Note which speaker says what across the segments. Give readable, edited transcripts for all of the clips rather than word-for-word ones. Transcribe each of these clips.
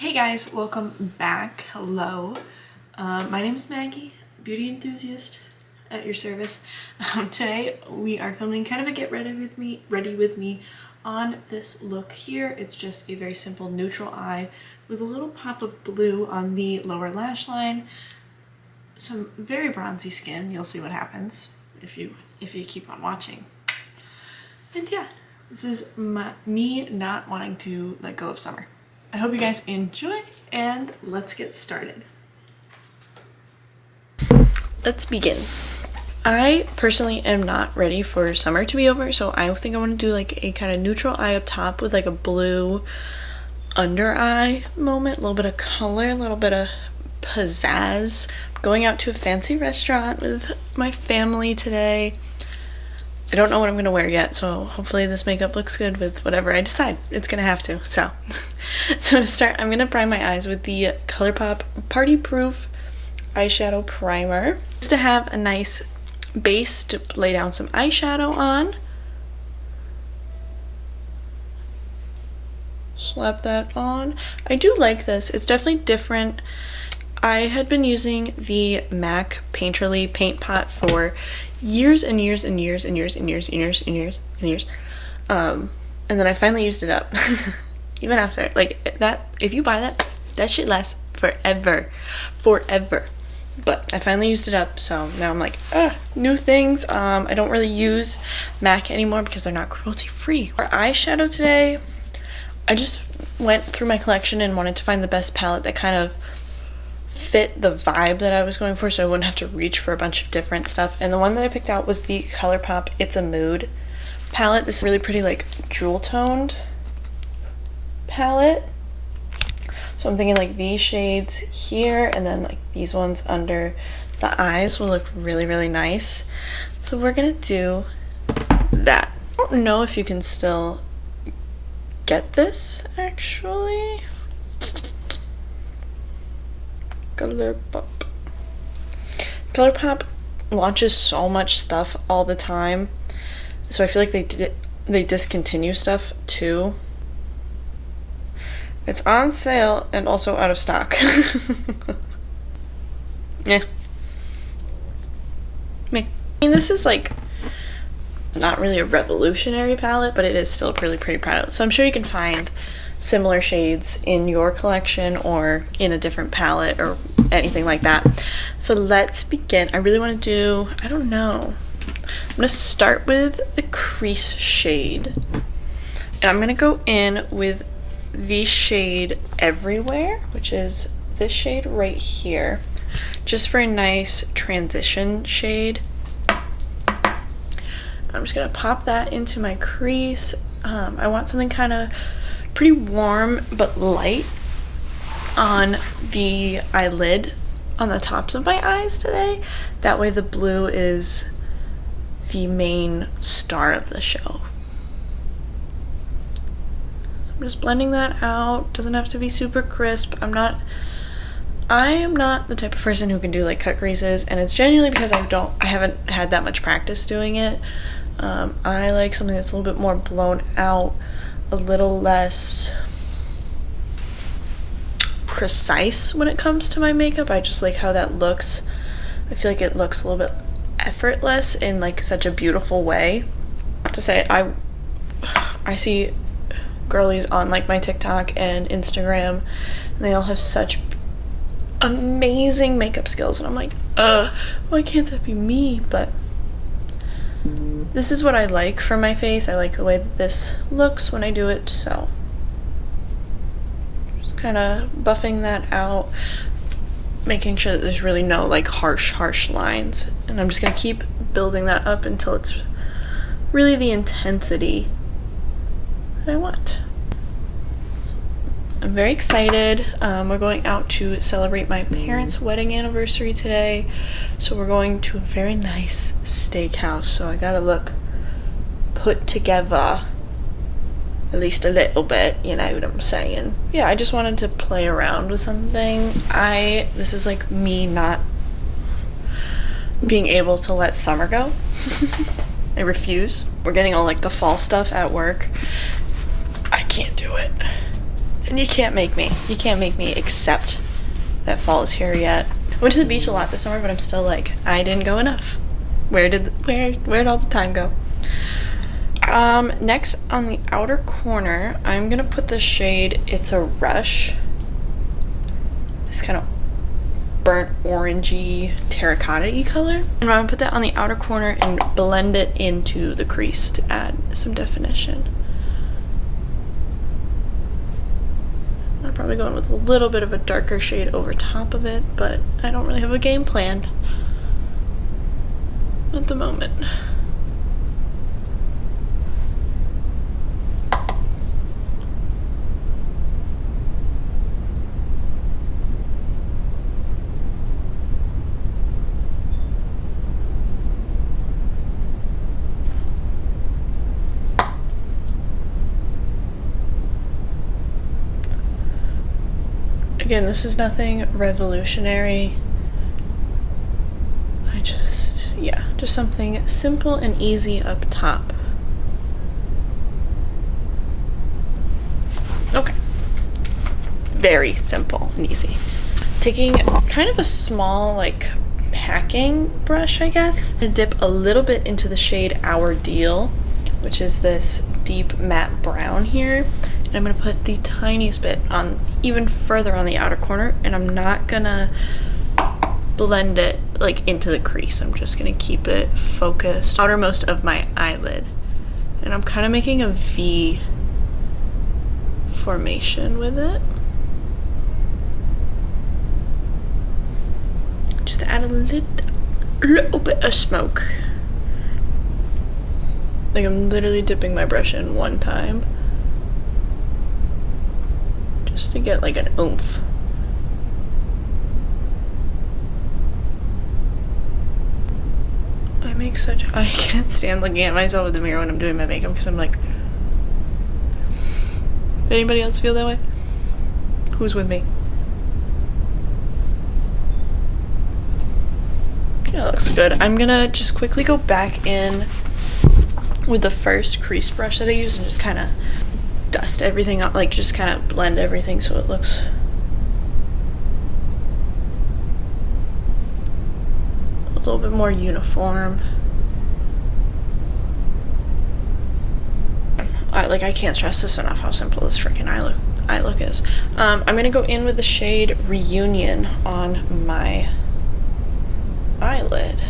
Speaker 1: Hey guys, welcome back. Hello. My name is Maggie, beauty enthusiast at your service. Today we are filming kind of a get ready with me on this look here. It's just a very simple neutral eye with a little pop of blue on the lower lash line. Some very bronzy skin. You'll see what happens if you keep on watching. And yeah, this is me not wanting to let go of summer. I hope you guys enjoy, and let's get started. Let's begin. I personally am not ready for summer to be over, so I think I want to do like a kind of neutral eye up top with like a blue under eye moment, a little bit of color, a little bit of pizzazz. I'm going out to a fancy restaurant with my family today. I don't know what I'm going to wear yet, so hopefully this makeup looks good with whatever I decide. It's going to have to. So to start, I'm going to prime my eyes with the Colourpop Party Proof Eyeshadow Primer. Just to have a nice base to lay down some eyeshadow on. Slap that on. I do like this. It's definitely different. I had been using the MAC Painterly paint pot for years and years and years and years and years and years and years and years. And then I finally used it up. Even after, like, that, if you buy that shit lasts forever. Forever. But I finally used it up, so now I'm like, new things. I don't really use MAC anymore because they're not cruelty free. For eyeshadow today, I just went through my collection and wanted to find the best palette that kind of fit the vibe that I was going for, so I wouldn't have to reach for a bunch of different stuff. And the one that I picked out was the Colourpop It's a Mood palette. This really pretty like jewel toned palette. So I'm thinking like these shades here and then like these ones under the eyes will look really, really nice. So we're gonna do that. I don't know if you can still get this actually. Colourpop launches so much stuff all the time, so I feel like they discontinue stuff too. It's on sale and also out of stock. Yeah. I mean, this is like not really a revolutionary palette, but it is still a really pretty palette. So I'm sure you can find similar shades in your collection or in a different palette or anything like that. So let's begin. I really want to do, I don't know, I'm going to start with the crease shade, and I'm going to go in with the shade Everywhere, which is this shade right here, just for a nice transition shade. I'm just going to pop that into my crease. I want something kind of pretty warm but light on the eyelid on the tops of my eyes today. That way the blue is the main star of the show. So I'm just blending that out. Doesn't have to be super crisp. I am not the type of person who can do like cut creases, and it's genuinely because I haven't had that much practice doing it. I like something that's a little bit more blown out, a little less precise when it comes to my makeup. I just like how that looks. I feel like it looks a little bit effortless in like such a beautiful way. Not to say I see girlies on like my TikTok and Instagram, and they all have such amazing makeup skills, and I'm like, why can't that be me? But this is what I like for my face. I like the way that this looks when I do it, so just kind of buffing that out, making sure that there's really no like harsh lines, and I'm just gonna keep building that up until it's really the intensity that I want. I'm very excited. We're going out to celebrate my parents' wedding anniversary today, so we're going to a very nice steakhouse, so I gotta look put together, at least a little bit, you know what I'm saying. Yeah, I just wanted to play around with something. This is like me not being able to let summer go. I refuse. We're getting all like the fall stuff at work. I can't do it. You can't make me. You can't make me accept that fall is here yet. I went to the beach a lot this summer, but I'm still like, I didn't go enough. Where'd all the time go? Next on the outer corner, I'm gonna put the shade It's a Rush. This kind of burnt orangey terracotta-y color. And I'm gonna put that on the outer corner and blend it into the crease to add some definition. I'm probably going with a little bit of a darker shade over top of it, but I don't really have a game plan at the moment. Again, this is nothing revolutionary. Just something simple and easy up top. Okay. Very simple and easy. Taking kind of a small, like, packing brush, I guess, and dip a little bit into the shade Our Deal, which is this deep matte brown here. And I'm gonna put the tiniest bit on, even further on the outer corner, and I'm not gonna blend it like into the crease. I'm just gonna keep it focused outermost of my eyelid. And I'm kind of making a V formation with it. Just to add a little bit of smoke. Like I'm literally dipping my brush in one time. Just to get like an oomph. I can't stand looking at myself in the mirror when I'm doing my makeup because I'm like, anybody else feel that way? Who's with me? Yeah, it looks good. I'm gonna just quickly go back in with the first crease brush that I used and just kind of dust everything out, like just kind of blend everything so it looks a little bit more uniform. I can't stress this enough how simple this freaking eye look is. I'm gonna go in with the shade Reunion on my eyelid.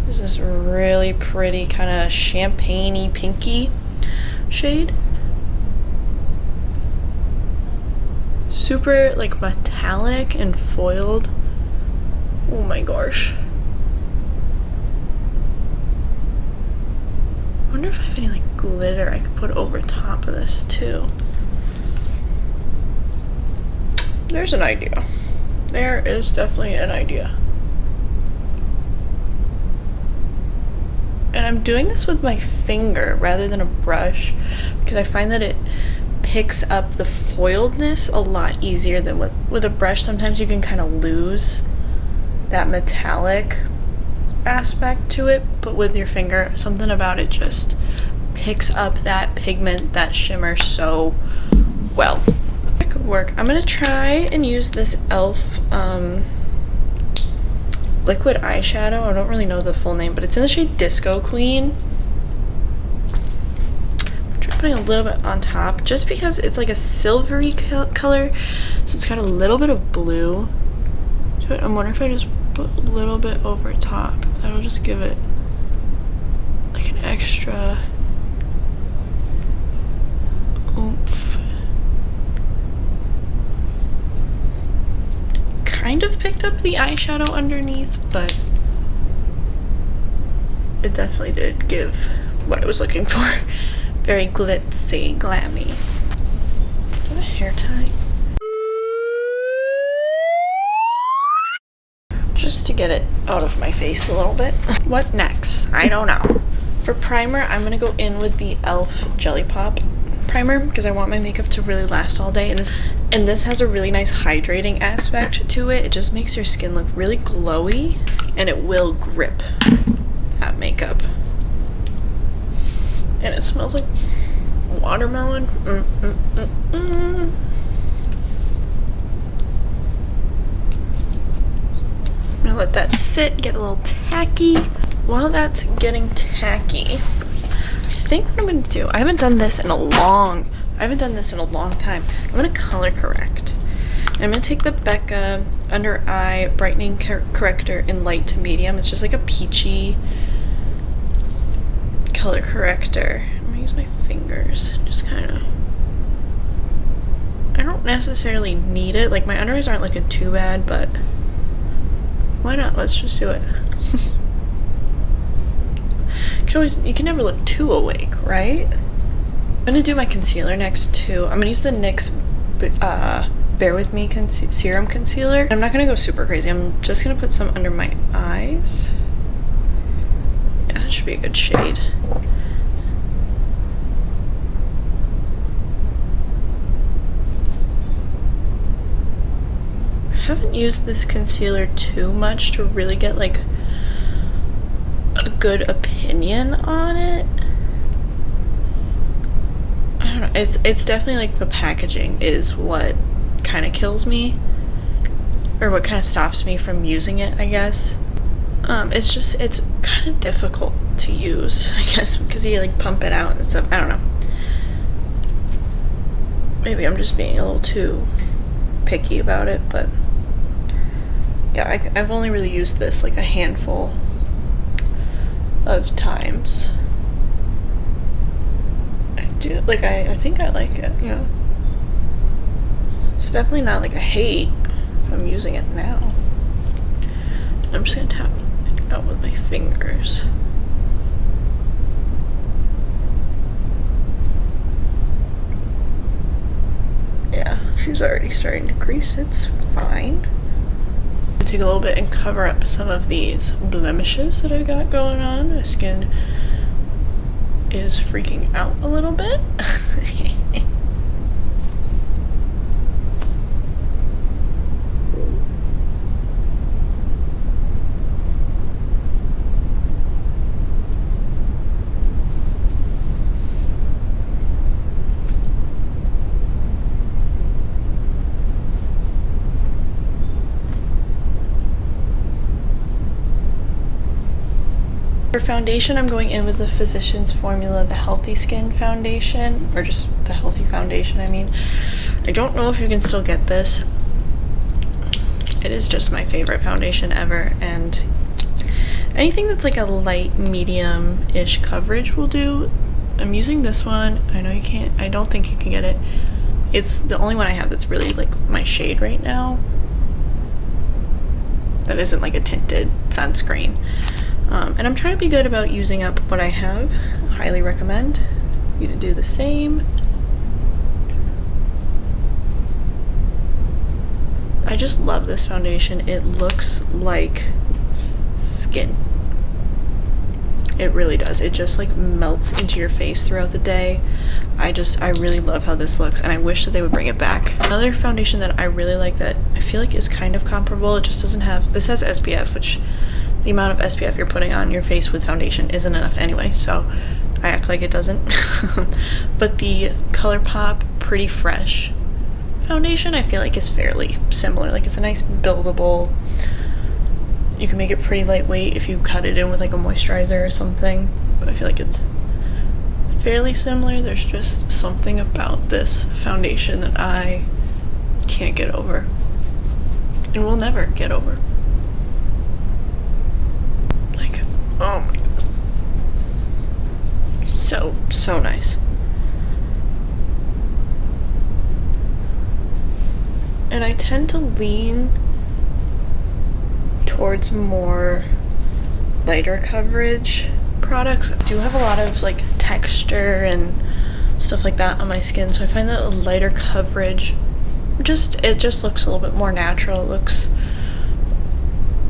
Speaker 1: This is really pretty kind of champagne-y pinky shade. Super like metallic and foiled. Oh my gosh. I wonder if I have any like glitter I could put over top of this too. There's an idea. There is definitely an idea. And I'm doing this with my finger rather than a brush because I find that it picks up the foiledness a lot easier than with a brush. Sometimes you can kind of lose that metallic aspect to it, but with your finger, something about it just picks up that pigment, that shimmer so well. That could work. I'm gonna try and use this e.l.f. liquid eyeshadow. I don't really know the full name, but it's in the shade Disco Queen. I'm just putting a little bit on top just because it's like a silvery color, so it's got a little bit of blue to it. I'm wondering if I just put a little bit over top. That'll just give it like an extra oomph. Kind of picked up the eyeshadow underneath, but it definitely did give what I was looking for. Very glitzy, glammy. Do I have a hair tie? Just to get it out of my face a little bit. What next? I don't know. For primer, I'm gonna go in with the e.l.f. Jellypop Primer because I want my makeup to really last all day, and this has a really nice hydrating aspect to it. It just makes your skin look really glowy, and it will grip that makeup. And it smells like watermelon. let that sit, get a little tacky. While that's getting tacky, I think what I'm gonna do, I haven't done this in a long time. I'm gonna color correct. I'm gonna take the Becca Under Eye Brightening Corrector in light to medium. It's just like a peachy color corrector. I'm gonna use my fingers, just kind of. I don't necessarily need it. Like, my under eyes aren't looking too bad, but why not? Let's just do it. You can never look too awake, right? I'm gonna do my concealer next too. I'm gonna use the NYX Bear With Me Serum Concealer. I'm not gonna go super crazy. I'm just gonna put some under my eyes. Yeah, that should be a good shade. I haven't used this concealer too much to really get like a good opinion on it. I don't know. It's definitely like the packaging is what kind of kills me, or what kind of stops me from using it, I guess. It's kind of difficult to use, I guess, because you like pump it out and stuff. I don't know. Maybe I'm just being a little too picky about it, but yeah, I've only really used this like a handful of times. I think I like it, you know. It's definitely not like a hate if I'm using it now. I'm just gonna tap it out with my fingers. Yeah, she's already starting to crease. It's fine. I'm gonna take a little bit and cover up some of these blemishes that I got going on. My skin is freaking out a little bit. For foundation, I'm going in with the Physicians Formula, the Healthy Skin Foundation, or just the Healthy Foundation, I mean. I don't know if you can still get this. It is just my favorite foundation ever, and anything that's like a light medium-ish coverage will do. I'm using this one. I know you can't, I don't think you can get it. It's the only one I have that's really like my shade right now. That isn't like a tinted sunscreen. And I'm trying to be good about using up what I have. I highly recommend you to do the same. I just love this foundation. It looks like skin. It really does. It just like melts into your face throughout the day. I really love how this looks, and I wish that they would bring it back. Another foundation that I really like that I feel like is kind of comparable, it just doesn't have, this has SPF, which the amount of SPF you're putting on your face with foundation isn't enough anyway, so I act like it doesn't. But the Colourpop Pretty Fresh foundation I feel like is fairly similar. Like, it's a nice buildable, you can make it pretty lightweight if you cut it in with like a moisturizer or something, but I feel like it's fairly similar. There's just something about this foundation that I can't get over and will never get over. Like, oh my god, so nice. And I tend to lean towards more lighter coverage products. I do have a lot of like texture and stuff like that on my skin, so I find that a lighter coverage it just looks a little bit more natural.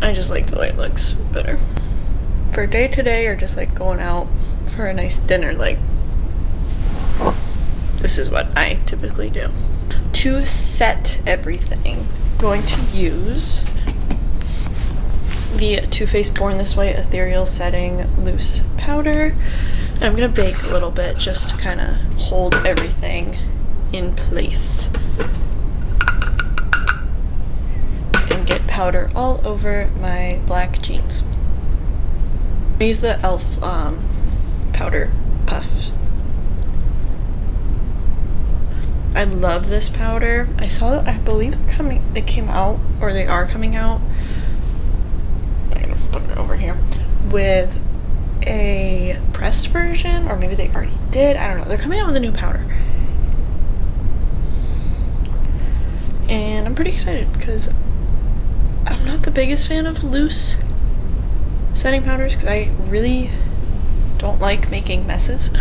Speaker 1: I just like the way it looks better. For day to day or just like going out for a nice dinner, like this is what I typically do. To set everything, I'm going to use the Too Faced Born This Way Ethereal Setting Loose Powder. And I'm gonna bake a little bit just to kind of hold everything in place and get powder all over my black jeans. I use the e.l.f. Powder Puff. I love this powder. I saw that, I believe they came out, or they are coming out. I'm gonna put it over here with a pressed version, or maybe they already did. I don't know. They're coming out with a new powder, and I'm pretty excited because I'm not the biggest fan of loose setting powders because I really don't like making messes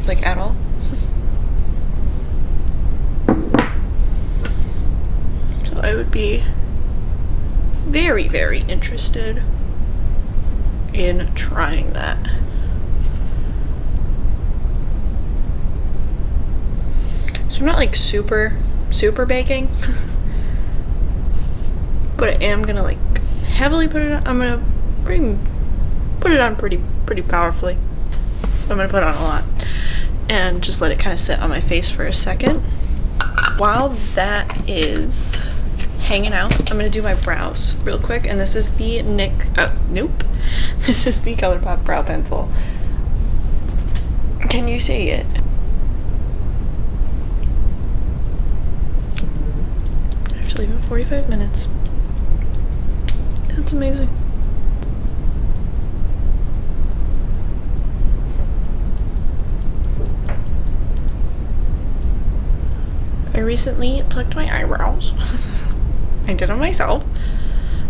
Speaker 1: like at all. So I would be very, very interested in trying that. So I'm not like super baking, but I am gonna like heavily put it on. I'm gonna put it on pretty powerfully. I'm gonna put on a lot and just let it kind of sit on my face for a second. While that is hanging out, I'm gonna do my brows real quick, and this is the this is the Colourpop brow pencil. Can you see it? I have to leave in 45 minutes. That's amazing. I recently plucked my eyebrows. I did them myself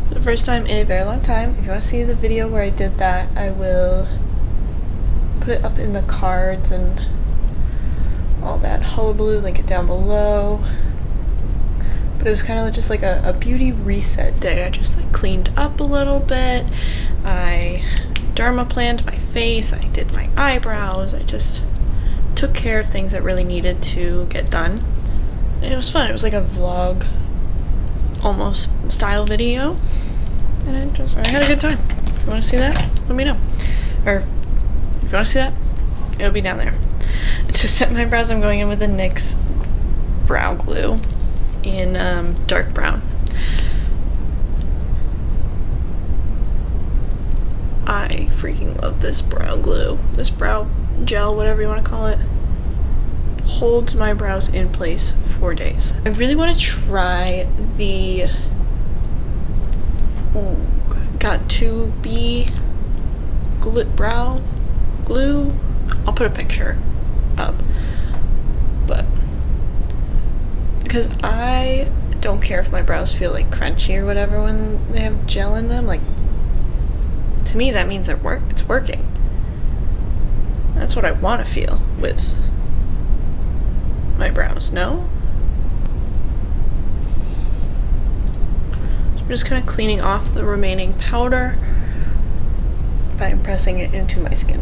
Speaker 1: for the first time in a very long time. If you want to see the video where I did that, I will put it up in the cards and all that hullabaloo, link it down below. But it was kind of just like a beauty reset day. I just like cleaned up a little bit. I dermaplanned my face. I did my eyebrows. I just took care of things that really needed to get done. And it was fun. It was like a vlog almost style video, and I had a good time. If you want to see that, let me know. Or if you want to see that, it'll be down there. To set my brows, I'm going in with the NYX Brow Glue in dark brown. I freaking love this brow glue. This brow gel, whatever you want to call it, holds my brows in place for days. I really want to try the Got2b brow glue. I'll put a picture up, but because I don't care if my brows feel like crunchy or whatever when they have gel in them. Like, to me that means it's working. That's what I want to feel with my brows, no? So I'm just kind of cleaning off the remaining powder by pressing it into my skin.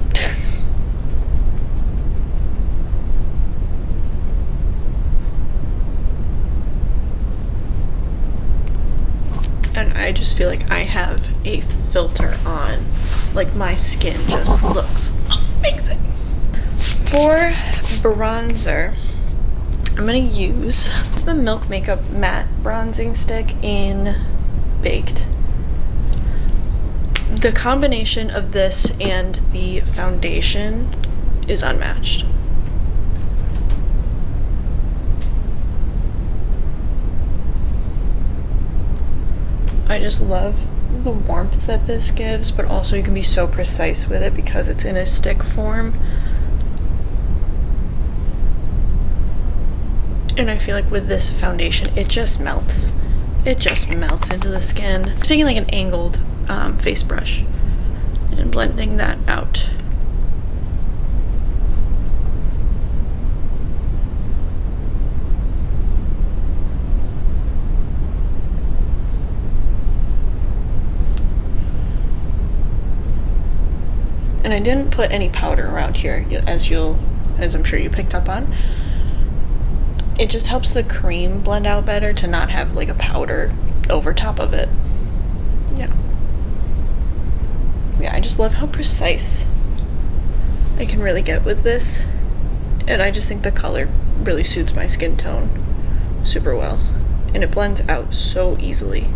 Speaker 1: And I just feel like I have a filter on. Like, my skin just looks amazing. For bronzer, I'm gonna use the Milk Makeup Matte Bronzing Stick in Baked. The combination of this and the foundation is unmatched. I just love the warmth that this gives, but also you can be so precise with it because it's in a stick form. And I feel like with this foundation, it just melts. It just melts into the skin. I'm taking like an angled face brush and blending that out. And I didn't put any powder around here, as I'm sure you picked up on. It just helps the cream blend out better to not have like a powder over top of it. Yeah, I just love how precise I can really get with this. And I just think the color really suits my skin tone super well. and it blends out so easily.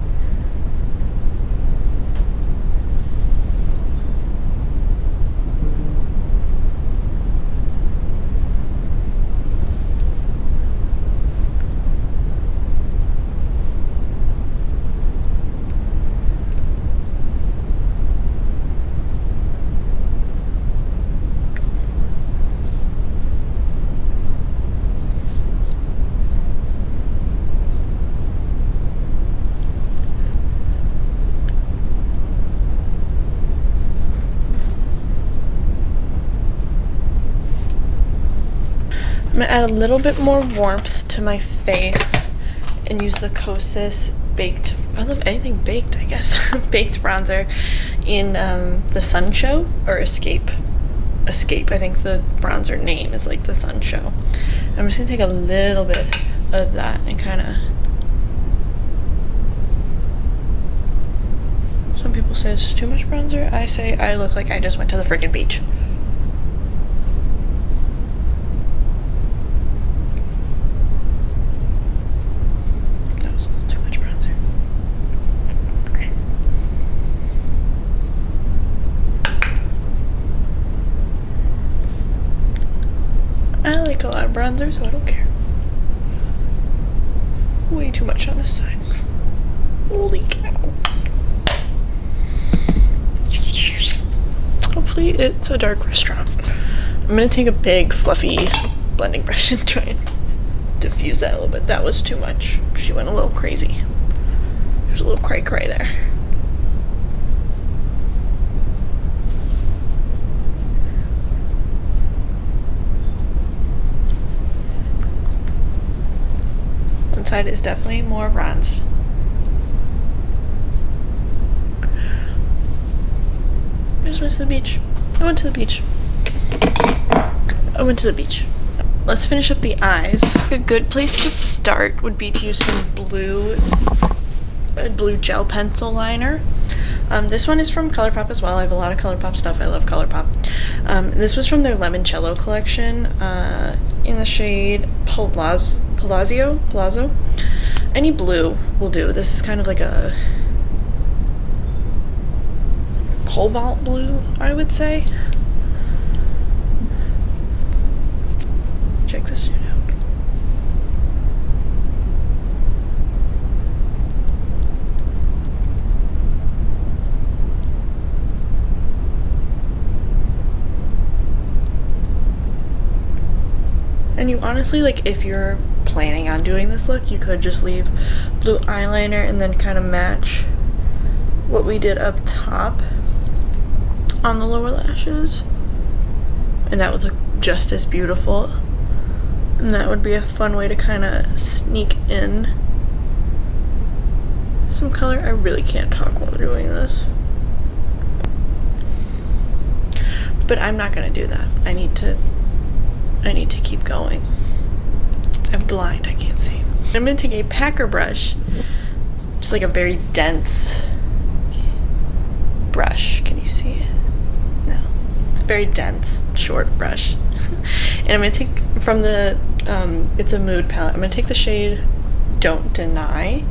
Speaker 1: I'm gonna add a little bit more warmth to my face and use the Kosas baked, I love anything baked, I guess, baked bronzer in the Sun Show, or Escape. Escape, I think the bronzer name is like the Sun Show. I'm just gonna take a little bit of that and kind of, some people say it's too much bronzer. I say I look like I just went to the freaking beach. I like a lot of bronzer, so I don't care. Way too much on this side. Holy cow. Hopefully it's a dark restaurant. I'm gonna take a big fluffy blending brush and try and diffuse that a little bit. That was too much. She went a little crazy. There's a little cray-cray there. One side is definitely more bronzed. I just went to the beach. I went to the beach. I went to the beach. Let's finish up the eyes. A good place to start would be to use some blue gel pencil liner. This one is from Colourpop as well. I have a lot of Colourpop stuff. I love Colourpop. This was from their Limoncello collection in the shade Palazzo. Any blue will do. This is kind of like a cobalt blue, I would say. Check this shade out. And you honestly, like, if you're planning on doing this look, you could just leave blue eyeliner and then kind of match what we did up top on the lower lashes, and that would look just as beautiful. And that would be a fun way to kind of sneak in some color. I really can't talk while doing this, but I'm not gonna do that. I need to keep going. I'm blind, I can't see. I'm gonna take a packer brush, just like a very dense brush. Can you see it? No, it's a very dense, short brush. And I'm gonna take from the, it's a mood palette, I'm gonna take the shade Don't Deny.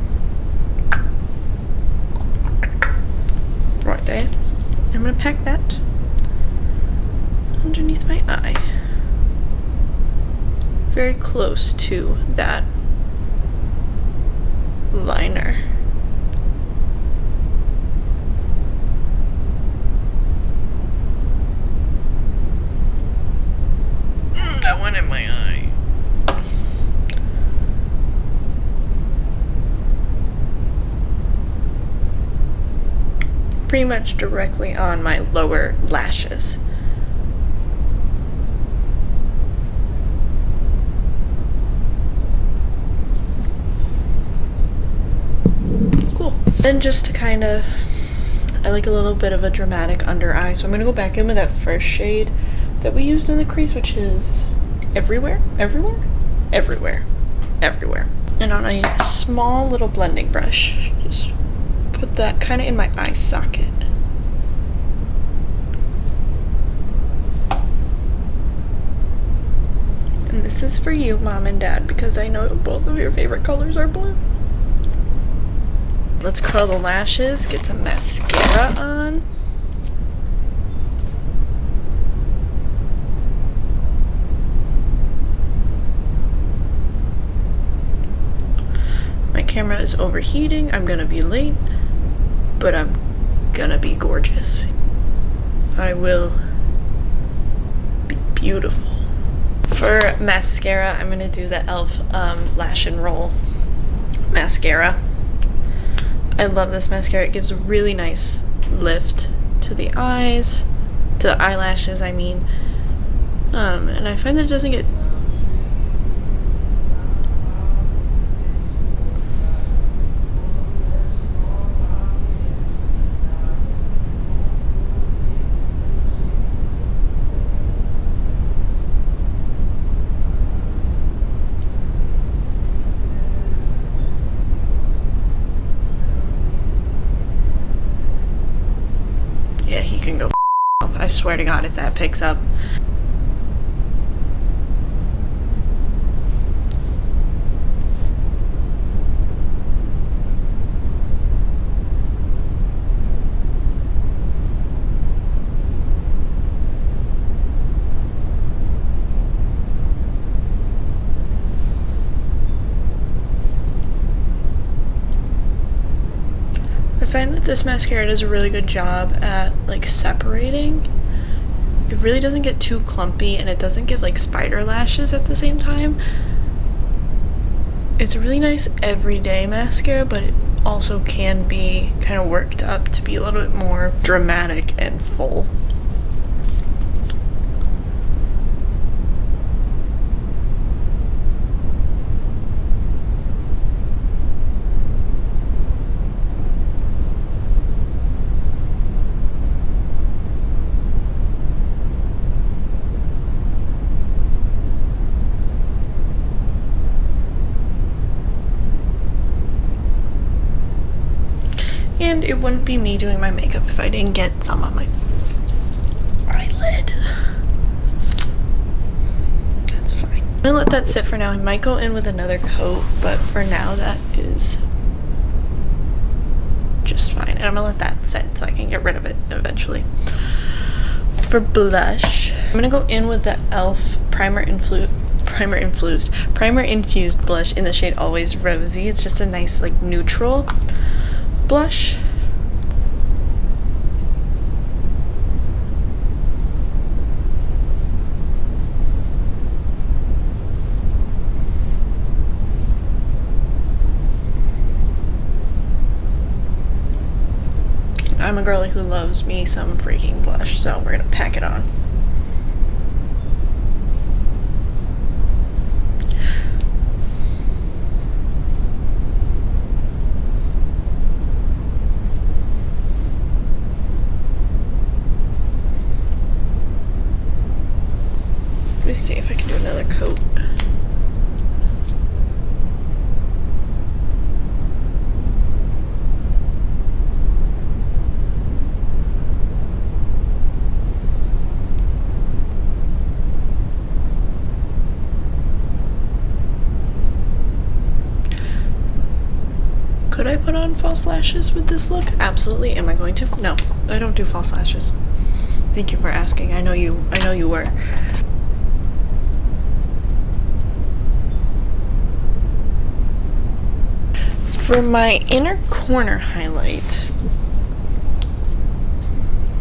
Speaker 1: Right there. I'm gonna pack that underneath my eye. Very close to that liner. That one in my eye. Pretty much directly on my lower lashes. Then just to kind of, I like a little bit of a dramatic under eye, so I'm going to go back in with that first shade that we used in the crease, which is Everywhere. And on a small little blending brush, just put that kind of in my eye socket. And this is for you, Mom and Dad, because I know both of your favorite colors are blue. Let's curl the lashes, get some mascara on. My camera is overheating. I'm gonna be late, but I'm gonna be gorgeous. I will be beautiful. For mascara, I'm gonna do the e.l.f. Lash and Roll mascara. I love this mascara. It gives a really nice lift to the eyes, to the eyelashes, I mean. And I find that it doesn't get I swear to God if that picks up. I find that this mascara does a really good job at like separating. It really doesn't get too clumpy and it doesn't give like spider lashes at the same time. It's a really nice everyday mascara, but it also can be kind of worked up to be a little bit more dramatic and full. And it wouldn't be me doing my makeup if I didn't get some on my eyelid. That's fine. I'm gonna let that sit for now. I might go in with another coat, but for now that is just fine. And I'm gonna let that sit so I can get rid of it eventually. For blush, I'm gonna go in with the e.l.f. Primer Infused blush in the shade Always Rosy. It's just a nice like neutral blush. I'm a girly who loves me some freaking blush, so we're gonna pack it on. Let me see if I can do another coat. Could I put on false lashes with this look? Absolutely. Am I going to? No, I don't do false lashes. Thank you for asking. I know you were. For my inner corner highlight,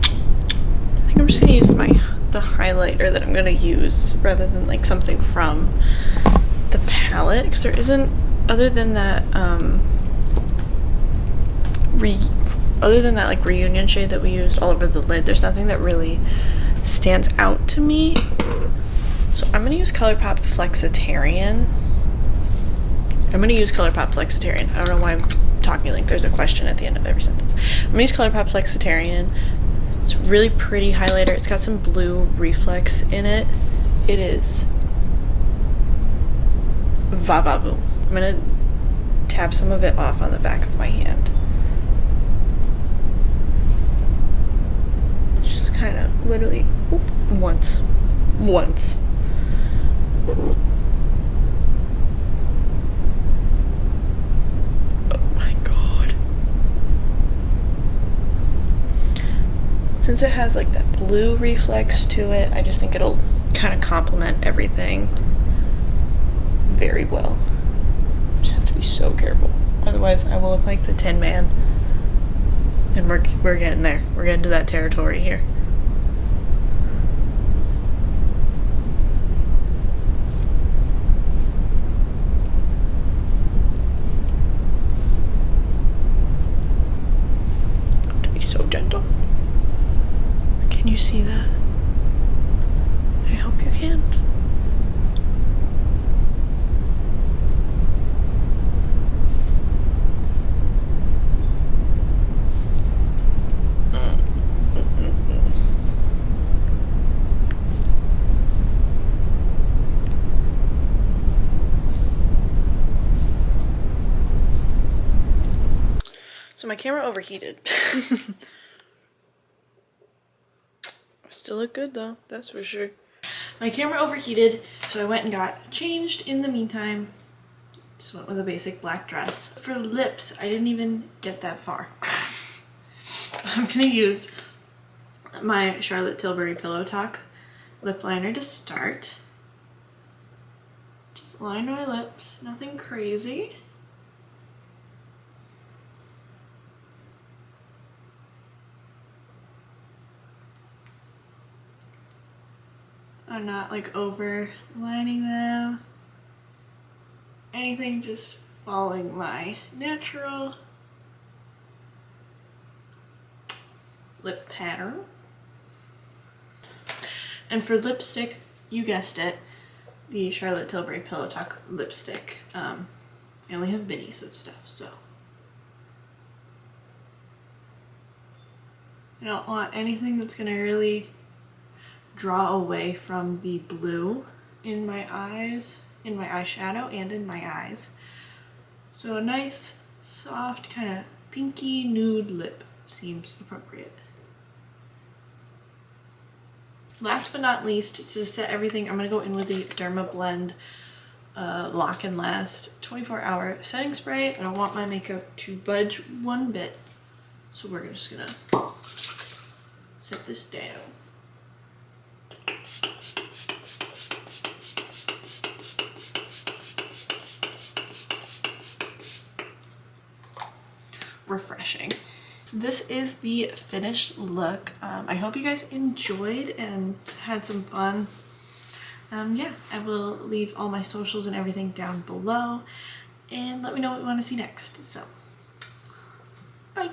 Speaker 1: I think I'm just gonna use the highlighter that I'm gonna use rather than like something from the palette, because there isn't, other than that like reunion shade that we used all over the lid, there's nothing that really stands out to me. So I'm gonna use Colourpop Flexitarian. I don't know why I'm talking like there's a question at the end of every sentence. I'm gonna use Colourpop Flexitarian. It's a really pretty highlighter. It's got some blue reflex in it. It is va-va-voom. I'm gonna tap some of it off on the back of my hand. Just kind of literally whoop, once. Since it has like that blue reflex to it, I just think it'll kind of complement everything very well. I just have to be so careful, otherwise I will look like the Tin Man. And we're getting there. We're getting to that territory here. I have to be so gentle. Can you see that? I hope you can. So my camera overheated. Still look good though, that's for sure. My camera overheated, so I went and got changed in the meantime. Just went with a basic black dress. For lips, I didn't even get that far. I'm gonna use my Charlotte Tilbury Pillow Talk lip liner to start. Just line my lips, nothing crazy. I'm not like overlining them. Anything, just following my natural lip pattern. And for lipstick, you guessed it, the Charlotte Tilbury Pillow Talk lipstick. I only have minis of stuff, so I don't want anything that's gonna really draw away from the blue in my eyes, in my eyeshadow, and in my eyes. So a nice, soft, kind of pinky nude lip seems appropriate. Last but not least, to set everything, I'm going to go in with the Dermablend Lock and Last 24-hour setting spray. I don't want my makeup to budge one bit, so we're just going to set this down. Refreshing. This is the finished look. I hope you guys enjoyed and had some fun. Yeah, I will leave all my socials and everything down below, and let me know what you want to see next. So, bye.